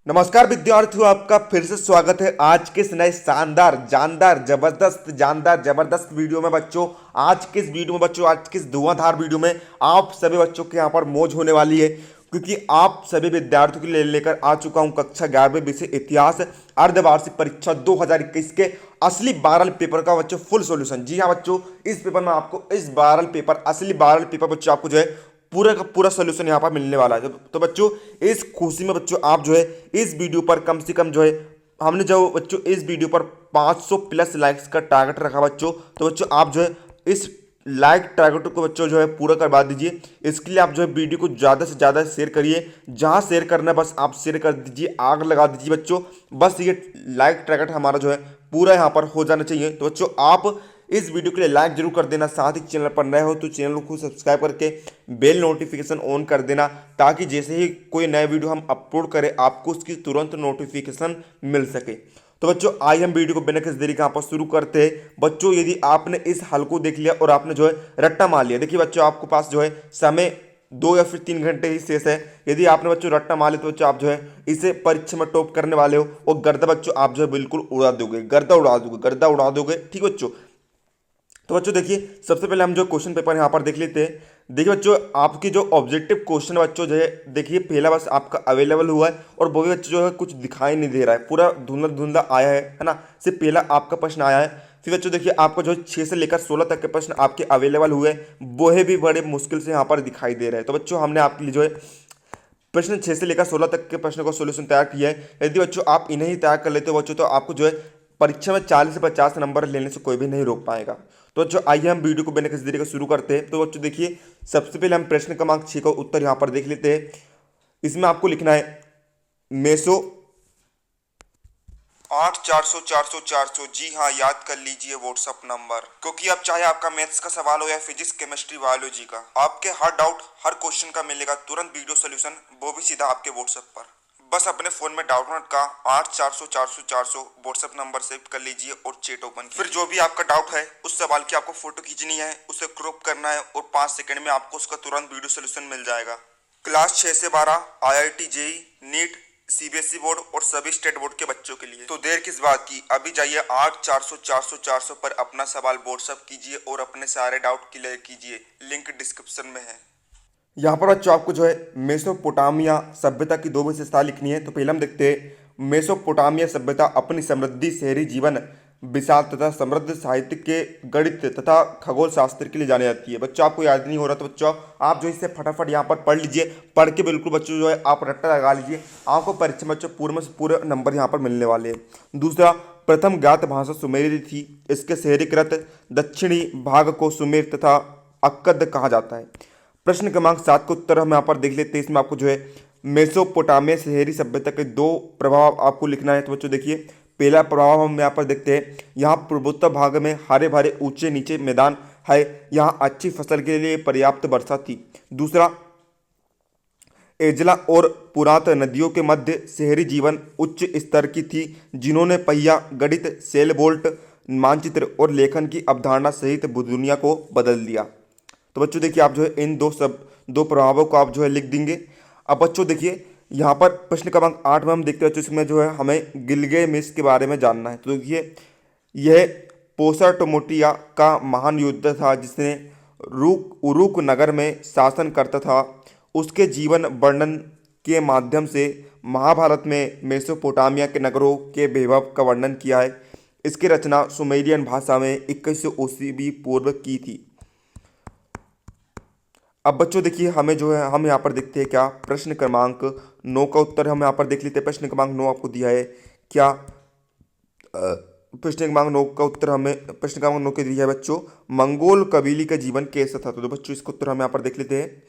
नमस्कार विद्यार्थियों, आपका फिर से स्वागत है आज के इस नए शानदार जानदार जबरदस्त वीडियो में बच्चों। आज के इस वीडियो में बच्चों, आज के इस धुआंधार वीडियो में आप सभी बच्चों के यहाँ पर मौज होने वाली है, क्योंकि आप सभी विद्यार्थियों के लिए लेकर आ चुका हूं कक्षा 11वीं विषय इतिहास अर्धवार्षिक परीक्षा 2021 के असली 12 पेपर का बच्चों फुल सॉल्यूशन। जी हाँ बच्चों, इस पेपर में आपको इस 12 पेपर असली 12 पेपर बच्चों आपको जो है पूरा का पूरा सोल्यूशन यहाँ पर मिलने वाला है। तो बच्चों इस खुशी में बच्चों आप जो है इस वीडियो पर कम से कम जो है हमने जो बच्चों इस वीडियो पर 500 प्लस लाइक्स का टारगेट रखा बच्चों। तो बच्चों आप जो है इस लाइक टारगेट को बच्चों जो है पूरा करवा दीजिए। इसके लिए आप जो है वीडियो को ज़्यादा से ज़्यादा शेयर करिए। जहाँ शेयर करना है बस आप शेयर कर दीजिए, आग लगा दीजिए बच्चों। बस ये लाइक टारगेट हमारा जो है पूरा यहाँ पर हो जाना चाहिए। तो बच्चों आप इस वीडियो के लिए लाइक जरूर कर देना, साथ ही चैनल पर नए हो तो चैनल को सब्सक्राइब करके बेल नोटिफिकेशन ऑन कर देना, ताकि जैसे ही कोई नया वीडियो हम अपलोड करें आपको उसकी तुरंत नोटिफिकेशन मिल सके। तो बच्चों आइए हम वीडियो को बिना किसी देरी के यहाँ पर शुरू करते हैं। बच्चों यदि आपने इस हल को देख लिया और आपने जो है रट्टा मार लिया, देखिए बच्चों आपके पास जो है समय 2 या फिर 3 घंटे ही शेष है। यदि आपने बच्चों रट्टा मार लिया तो बच्चों आप जो है इसे परीक्षा में टॉप करने वाले हो और गर्दा बच्चों आप जो है बिल्कुल उड़ा दोगे, गर्दा उड़ा दोगे। ठीक बच्चों, तो बच्चों देखिए सबसे पहले हम जो क्वेश्चन पेपर यहाँ पर देख लेते हैं। देखिए बच्चों आपकी जो ऑब्जेक्टिव क्वेश्चन बच्चों जो है देखिए पहला बस आपका अवेलेबल हुआ है और वो भी बच्चों जो है कुछ दिखाई नहीं दे रहा है, पूरा धुंधला धुंधला आया है ना। सिर्फ पहला आपका प्रश्न आया है। फिर बच्चों देखिए आपको जो है 6 से लेकर 16 तक के प्रश्न आपके अवेलेबल हुए, वो है भी बड़े मुश्किल से यहाँ पर दिखाई दे रहे हैं। तो बच्चों हमने आपके लिए जो है प्रश्न 6 से लेकर 16 तक के प्रश्न का सोल्यूशन तैयार किया है। यदि बच्चों आप इन्हें ही तैयार कर लेते हो बच्चों तो आपको जो है परीक्षा में 40 से 50 नंबर लेने से कोई भी नहीं रोक पाएगा। तो बच्चों आइए हम वीडियो को बिना किसी देरी का शुरू करते हैं। तो बच्चों देखिए सबसे पहले हम प्रश्न क्रमांक 6 का उत्तर यहाँ पर देख लेते हैं। इसमें आपको लिखना है मेसो 8400 जी हाँ, याद कर लीजिए व्हाट्सअप नंबर, क्योंकि अब चाहे आपका मैथ्स का सवाल हो या फिजिक्स केमिस्ट्री बायोलॉजी का, आपके हर डाउट हर क्वेश्चन का मिलेगा तुरंत वीडियो सोल्यूशन, वो भी सीधा आपके व्हाट्सएप पर। बस अपने फोन में डाउनलोड का 8400 व्हाट्सएप नंबर सेव कर लीजिए और चैट ओपन कीजिए। फिर जो भी आपका डाउट है उस सवाल की आपको फोटो खींचनी है, उसे क्रॉप करना है और 5 सेकंड में आपको उसका तुरंत वीडियो सोल्यूशन मिल जाएगा। क्लास 6 से 12 IIT JEE NEET CBSE board और सभी स्टेट बोर्ड के बच्चों के लिए। तो देर किस बात की, अभी जाइए 8400 पर अपना सवाल व्हाट्सएप कीजिए और अपने सारे डाउट क्लियर कीजिए, लिंक डिस्क्रिप्शन में है। यहाँ पर बच्चों आपको जो है मेसोपोटामिया सभ्यता की 2 विशेषता लिखनी है। तो पहले हम देखते हैं मेसोपोटामिया सभ्यता अपनी समृद्धि शहरी जीवन विशाल तथा समृद्ध साहित्य के गणित तथा खगोल शास्त्र के लिए जानी जाती है। बच्चों आपको याद नहीं हो रहा तो बच्चों आप जो इसे फटाफट यहाँ पर पढ़ लीजिए, पढ़ के बिल्कुल बच्चों जो है आप रट्टा लगा लीजिए, आपको परीक्षा में बच्चों पूरे में से पूरे नंबर यहाँ पर मिलने वाले हैं। दूसरा, प्रथम ज्ञात भाषा सुमेरी थी, इसके शहरीकृत दक्षिणी भाग को सुमेर तथा अक्कद कहा जाता है। प्रश्न क्रमांक 7 का उत्तर हम यहाँ पर देख लेते हैं। इसमें आपको जो है मेसोपोटामिया शहरी सभ्यता के 2 प्रभाव आपको लिखना है। तो बच्चों देखिए पहला प्रभाव हम यहाँ पर देखते हैं, यहाँ पूर्वोत्तर भाग में हरे भरे ऊंचे नीचे मैदान है, यहाँ अच्छी फसल के लिए पर्याप्त वर्षा थी। दूसरा, एजला और पुरात नदियों के मध्य शहरी जीवन उच्च स्तर की थी, जिन्होंने पहिया गणित सेल बोल्ट मानचित्र और लेखन की अवधारणा सहित दुनिया को बदल दिया। तो बच्चों देखिए आप जो है इन दो प्रभावों को आप जो है लिख देंगे। अब बच्चों देखिए यहाँ पर प्रश्न क्रमांक 8 में हम देखते हैं इसमें जो है हमें गिलगामेश के बारे में जानना है। तो देखिए यह पोसाटोमोटिया का महान योद्धा था जिसने उरुक नगर में शासन करता था। उसके जीवन वर्णन के माध्यम से महाभारत में मेसोपोटामिया के नगरों के वैभव का वर्णन किया है। इसकी रचना सुमेरियन भाषा में 2100 ईस्वी पूर्व की थी। अब बच्चों देखिए हमें जो है हम यहाँ पर देखते हैं क्या प्रश्न क्रमांक 9 का उत्तर हम यहाँ पर देख लेते हैं। प्रश्न क्रमांक 9 आपको दिया है क्या, प्रश्न क्रमांक 9 का उत्तर हमें प्रश्न क्रमांक 9 के दिया है बच्चों, मंगोल कबीले का जीवन कैसा था। तो बच्चों इसका उत्तर हम यहाँ पर देख लेते हैं।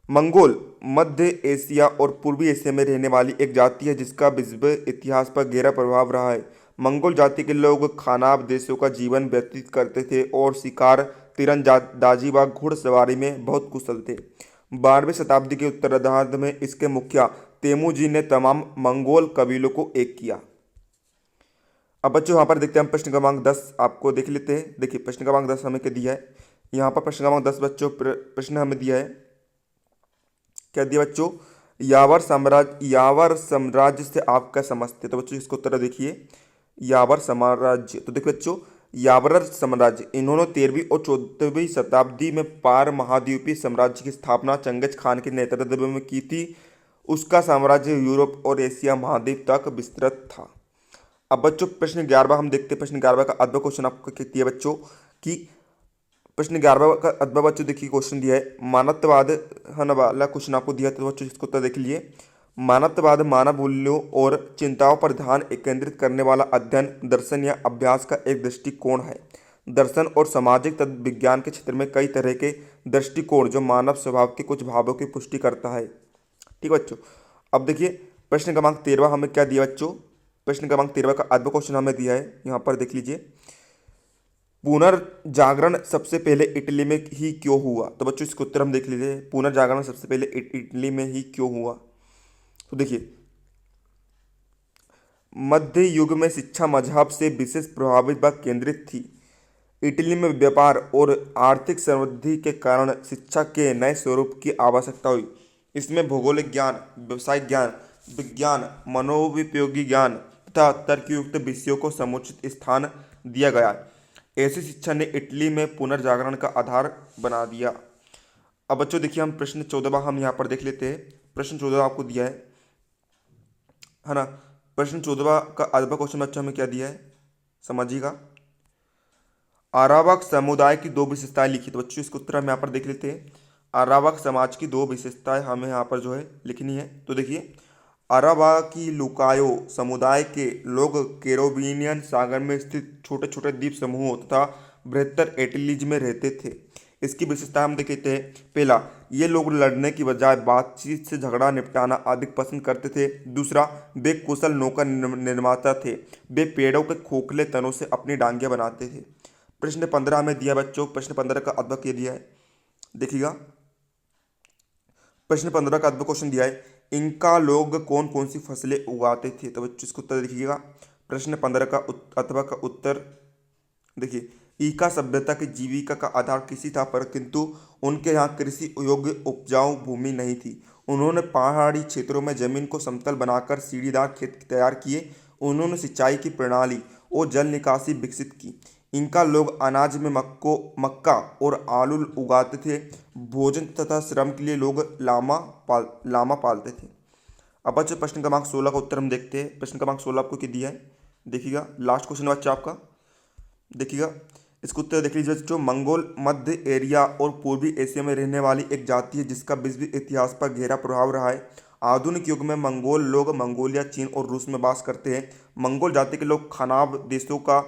मंगोल मध्य एशिया और पूर्वी एशिया में रहने वाली एक जाति है जिसका विश्व इतिहास पर गहरा प्रभाव रहा है। मंगोल जाति के लोग खानाब देशों का जीवन व्यतीत करते थे और शिकार तीरंदाजी व घुड़सवारी में बहुत कुशल थे। 12वीं शताब्दी के उत्तरार्ध में इसके मुखिया तेमुजी ने तमाम मंगोल कबीलों को एक किया। अब बच्चों यहाँ पर देखते हैं हम प्रश्न क्रमांक 10 आपको देख लेते हैं। देखिए प्रश्न क्रमांक 10 हमें क्या दिया है, यहाँ पर प्रश्न क्रमांक 10 बच्चों प्रश्न हमें दिया है क्या दिया बच्चों, यावर साम्राज्य से आप क्या समझते हैं? तो बच्चों इसको उत्तर देखिए, यावर साम्राज्य। तो देखिए बच्चों, यावर साम्राज्य, इन्होंने 13वीं और 14वीं शताब्दी में पार महाद्वीपीय साम्राज्य की स्थापना चंगेज खान के नेतृत्व में की थी। उसका साम्राज्य यूरोप और एशिया महाद्वीप तक विस्तृत था। अब बच्चों प्रश्न 11वां हम देखते हैं। प्रश्न 11वां का अद्भुत क्वेश्चन आपको क्या दिया बच्चों कि प्रश्न 11वां का अद्भुत बच्चों देखिए क्वेश्चन दिया है, मानवतावाद है ना वाला क्वेश्चन आपको दिया, तो बच्चों इसको उत्तर देख लीजिए। मानवतावाद मानव मूल्यों और चिंताओं पर ध्यान केंद्रित करने वाला अध्ययन, दर्शन या अभ्यास का एक दृष्टिकोण है। दर्शन और सामाजिक तत्व विज्ञान के क्षेत्र में कई तरह के दृष्टिकोण जो मानव स्वभाव के कुछ भावों की पुष्टि करता है। ठीक है बच्चों। अब देखिए प्रश्न क्रमांक 13वां हमें क्या दिया बच्चों? प्रश्न क्रमांक 13वां का अद्भुत क्वेश्चन हमें दिया है, यहाँ पर देख लीजिए। पुनर्जागरण सबसे पहले इटली में ही क्यों हुआ? तो बच्चों इसका उत्तर हम देख लीजिए, पुनर्जागरण सबसे पहले इटली में ही क्यों हुआ? तो देखिए, मध्य युग में शिक्षा मजहब से विशेष प्रभावित व केंद्रित थी। इटली में व्यापार और आर्थिक समृद्धि के कारण शिक्षा के नए स्वरूप की आवश्यकता हुई। इसमें भौगोलिक ज्ञान, व्यवसायिक ज्ञान, विज्ञान, मनोविज्ञान ज्ञान तथा तर्कयुक्त विषयों को समुचित स्थान दिया गया। ऐसी शिक्षा ने इटली में पुनर्जागरण का आधार बना दिया। अब बच्चों देखिए, हम प्रश्न 14वां हम यहाँ पर देख लेते हैं। प्रश्न 14वां आपको दिया है ना। प्रश्न 14वां का अद्भुत क्वेश्चन बच्चों हमें क्या दिया है, समझिएगा। अरावक समुदाय की दो विशेषताएं लिखी। तो बच्चों इसका उत्तर हम यहाँ पर देख लेते हैं। अरावक समाज की दो विशेषताएं हमें यहाँ पर जो है लिखनी है। तो देखिए, अरावाकी लुकायो समुदाय के लोग कैरिबियन सागर में स्थित छोटे छोटे द्वीप समूहों तथा बृहत्तर एटिलीज में रहते थे। इसकी विशेषता हम देखते हैं। पहला, ये लोग लड़ने की बजाय बातचीत से झगड़ा निपटाना अधिक पसंद करते थे। दूसरा, वे कुशल नौका निर्माता थे। वे पेड़ों के खोखले तनों से अपनी डांगियां बनाते थे। प्रश्न 15 में दिया बच्चों। प्रश्न 15 का अद्भुत ये दिया है, देखिएगा। प्रश्न 15 का अद्भुत क्वेश्चन दिया है, इनका लोग कौन कौन सी फसलें उगाते थे? तो बच्चों इसको उत्तर देखिएगा। प्रश्न 15 का अथवा का उत्तर देखिए, ईका सभ्यता की जीविका का आधार कृषि था, पर किंतु उनके यहाँ कृषि योग्य उपजाऊ भूमि नहीं थी। उन्होंने पहाड़ी क्षेत्रों में जमीन को समतल बनाकर सीढ़ीदार खेत तैयार किए। उन्होंने सिंचाई की प्रणाली और जल निकासी विकसित की। इनका लोग अनाज में मक्का और आलू उगाते थे। भोजन तथा श्रम के लिए लोग लामा पालते थे। अब बच्चे प्रश्न क्रमांक 16 का उत्तर हम देखते हैं। प्रश्न क्रमांक 16 आपको क्या दिया है, देखिएगा। लास्ट क्वेश्चन बच्चा आपका, देखिएगा। इसको उत्तर देख लीजिए बच्चों। मंगोल मध्य एरिया और पूर्वी एशिया में रहने वाली एक जाति है जिसका विश्व इतिहास पर गहरा प्रभाव रहा है। आधुनिक युग में मंगोल लोग मंगोलिया, चीन और रूस में वास करते हैं। मंगोल जाति के लोग खानाब देशों का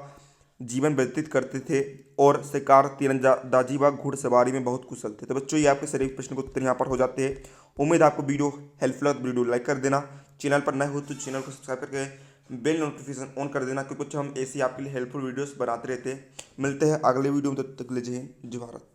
जीवन व्यतीत करते थे और शिकार, तीरंदाजी व घुड़सवारी में बहुत कुशल थे। तो बच्चों ये आपके सभी प्रश्न के उत्तर यहाँ पर हो जाते हैं। उम्मीद है आपको वीडियो हेल्पफुल है। वीडियो लाइक कर देना, चैनल पर नए हो तो चैनल को सब्सक्राइब करके बेल नोटिफिकेशन ऑन कर देना, क्योंकि हम ऐसी आपके लिए हेल्पफुल वीडियोस बनाते रहते हैं। मिलते हैं अगले वीडियो में, तब तक ले जय हिंद, जय भारत।